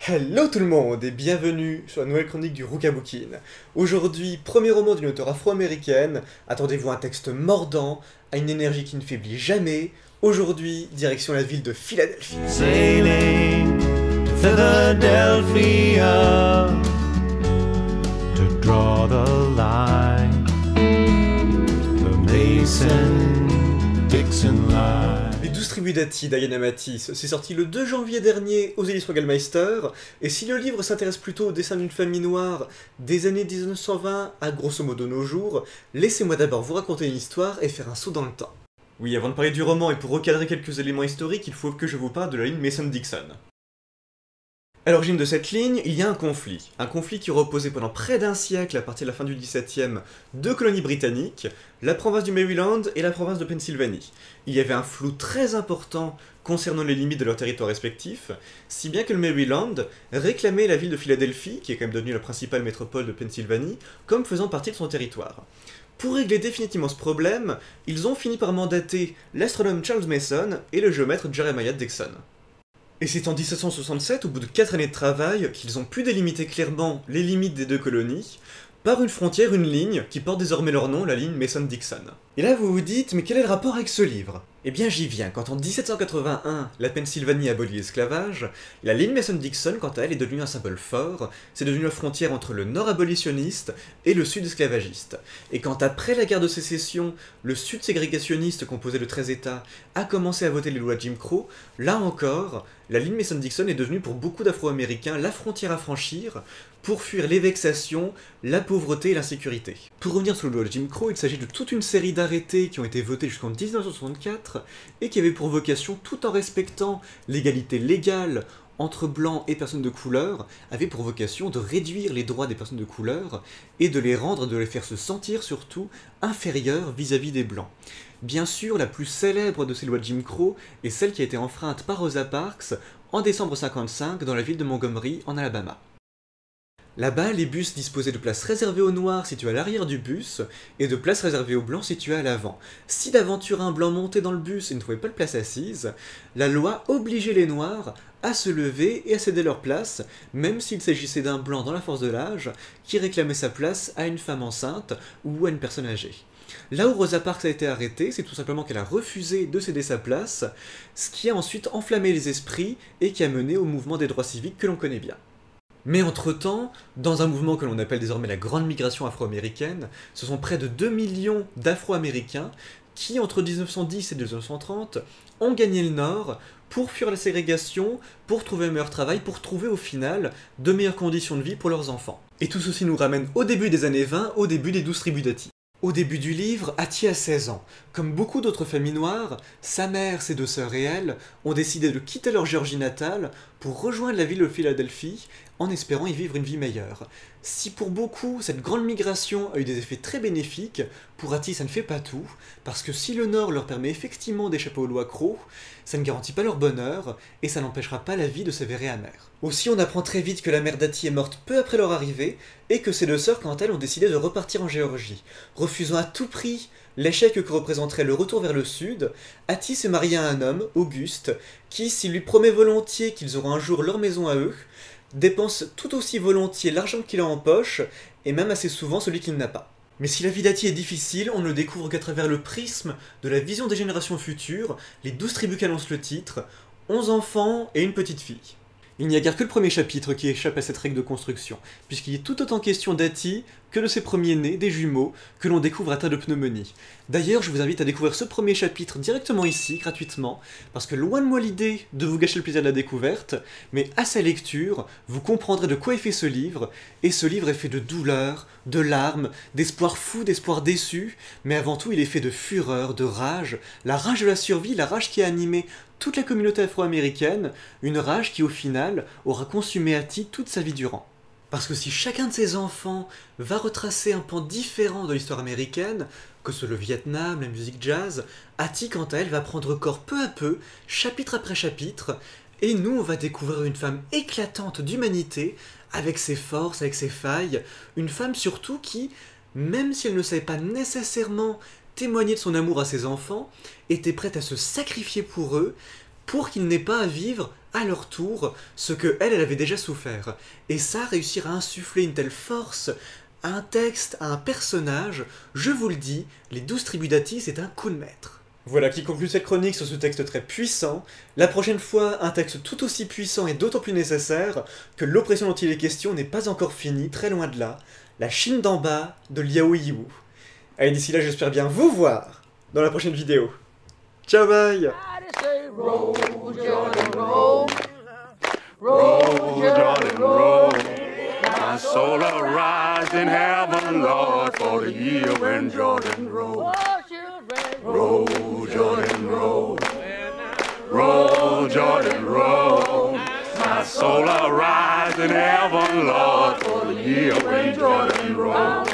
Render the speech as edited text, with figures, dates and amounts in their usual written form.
Hello tout le monde et bienvenue sur la nouvelle chronique du Rookabookin. Aujourd'hui, premier roman d'une auteure afro-américaine, attendez-vous à un texte mordant, à une énergie qui ne faiblit jamais. Aujourd'hui, direction la ville de Philadelphie. Sailing to Philadelphia to draw the line, the Mason-Dixon line. Les 12 tribus d'Ati d'Ayana Matisse, c'est sorti le 2 janvier dernier aux éditions Gallmeister, et si le livre s'intéresse plutôt au dessin d'une famille noire des années 1920 à grosso modo nos jours, laissez-moi d'abord vous raconter une histoire et faire un saut dans le temps. Oui, avant de parler du roman et pour recadrer quelques éléments historiques, il faut que je vous parle de la ligne Mason-Dixon. À l'origine de cette ligne, il y a un conflit qui aurait opposé pendant près d'un siècle, à partir de la fin du XVIIe, deux colonies britanniques, la province du Maryland et la province de Pennsylvanie. Il y avait un flou très important concernant les limites de leurs territoires respectifs, si bien que le Maryland réclamait la ville de Philadelphie, qui est quand même devenue la principale métropole de Pennsylvanie, comme faisant partie de son territoire. Pour régler définitivement ce problème, ils ont fini par mandater l'astronome Charles Mason et le géomètre Jeremiah Dixon. Et c'est en 1767, au bout de 4 années de travail, qu'ils ont pu délimiter clairement les limites des deux colonies, par une frontière, une ligne, qui porte désormais leur nom, la ligne Mason-Dixon. Et là vous vous dites, mais quel est le rapport avec ce livre? Eh bien j'y viens, quand en 1781, la Pennsylvanie abolit l'esclavage, la ligne Mason-Dixon, quant à elle, est devenue un symbole fort, c'est devenu la frontière entre le nord abolitionniste et le sud esclavagiste. Et quand après la guerre de sécession, le sud ségrégationniste composé de 13 États a commencé à voter les lois Jim Crow, là encore, la ligne Mason-Dixon est devenue pour beaucoup d'Afro-Américains la frontière à franchir pour fuir les vexations, la pauvreté et l'insécurité. Pour revenir sur le loi Jim Crow, il s'agit de toute une série d'arrêtés qui ont été votés jusqu'en 1964 et qui avaient pour vocation, tout en respectant l'égalité légale entre blancs et personnes de couleur, avaient pour vocation de réduire les droits des personnes de couleur et de les faire se sentir surtout inférieurs vis-à-vis des blancs. Bien sûr, la plus célèbre de ces lois de Jim Crow est celle qui a été enfreinte par Rosa Parks en décembre 1955 dans la ville de Montgomery, en Alabama. Là-bas, les bus disposaient de places réservées aux noirs situées à l'arrière du bus, et de places réservées aux blancs situées à l'avant. Si d'aventure un blanc montait dans le bus et ne trouvait pas de place assise, la loi obligeait les noirs à se lever et à céder leur place, même s'il s'agissait d'un blanc dans la force de l'âge, qui réclamait sa place à une femme enceinte ou à une personne âgée. Là où Rosa Parks a été arrêtée, c'est tout simplement qu'elle a refusé de céder sa place, ce qui a ensuite enflammé les esprits et qui a mené au mouvement des droits civiques que l'on connaît bien. Mais entre-temps, dans un mouvement que l'on appelle désormais la Grande Migration afro-américaine, ce sont près de 2 millions d'Afro-Américains qui, entre 1910 et 1930, ont gagné le Nord pour fuir la ségrégation, pour trouver un meilleur travail, pour trouver au final de meilleures conditions de vie pour leurs enfants. Et tout ceci nous ramène au début des années 20, au début des 12 tribus d'Ati. Au début du livre, Ati a 16 ans. Comme beaucoup d'autres familles noires, sa mère, ses deux sœurs et elle ont décidé de quitter leur Géorgie natale pour rejoindre la ville de Philadelphie en espérant y vivre une vie meilleure. Si pour beaucoup, cette grande migration a eu des effets très bénéfiques, pour Ati ça ne fait pas tout, parce que si le Nord leur permet effectivement d'échapper aux lois Crow, ça ne garantit pas leur bonheur, et ça n'empêchera pas la vie de s'avérer amère. Aussi, on apprend très vite que la mère d'Ati est morte peu après leur arrivée, et que ses deux sœurs, quant à elles, ont décidé de repartir en Géorgie. Refusant à tout prix l'échec que représenterait le retour vers le sud, Ati s'est mariée à un homme, Auguste, qui, s'il lui promet volontiers qu'ils auront un jour leur maison à eux, dépense tout aussi volontiers l'argent qu'il a en poche, et même assez souvent celui qu'il n'a pas. Mais si la vie d'Ati est difficile, on ne le découvre qu'à travers le prisme de la vision des générations futures, les 12 tribus qu'annonce le titre, 11 enfants et une petite fille. Il n'y a guère que le premier chapitre qui échappe à cette règle de construction, puisqu'il est tout autant question d'Ati que de ses premiers-nés, des jumeaux, que l'on découvre atteints de pneumonie. D'ailleurs, je vous invite à découvrir ce premier chapitre directement ici, gratuitement, parce que loin de moi l'idée de vous gâcher le plaisir de la découverte, mais à sa lecture, vous comprendrez de quoi est fait ce livre, et ce livre est fait de douleur, de larmes, d'espoir fou, d'espoir déçu, mais avant tout il est fait de fureur, de rage, la rage de la survie, la rage qui a animé toute la communauté afro-américaine, une rage qui au final aura consumé Ati toute sa vie durant. Parce que si chacun de ses enfants va retracer un pan différent de l'histoire américaine, que ce soit le Vietnam, la musique jazz, Ati quant à elle va prendre corps peu à peu, chapitre après chapitre, et nous on va découvrir une femme éclatante d'humanité, avec ses forces, avec ses failles, une femme surtout qui, même si elle ne savait pas nécessairement témoigner de son amour à ses enfants, était prête à se sacrifier pour eux, pour qu'ils n'aient pas à vivre à leur tour ce que elle avait déjà souffert. Et ça, réussir à insuffler une telle force à un texte, à un personnage, je vous le dis, les 12 tribus d'Ati, c'est un coup de maître. Voilà qui conclut cette chronique sur ce texte très puissant. La prochaine fois, un texte tout aussi puissant et d'autant plus nécessaire que l'oppression dont il est question n'est pas encore finie, très loin de là. La Chine d'en bas de Liao Yiwu. Allez, d'ici là, j'espère bien vous voir dans la prochaine vidéo. Ciao, bye! Roll, Jordan, roll. Roll, Jordan, roll. My soul arise in heaven, Lord, for the year when Jordan rolled. Roll, Jordan, roll. Roll, Jordan, roll. My soul arise in heaven, Lord, for the year when Jordan rolled.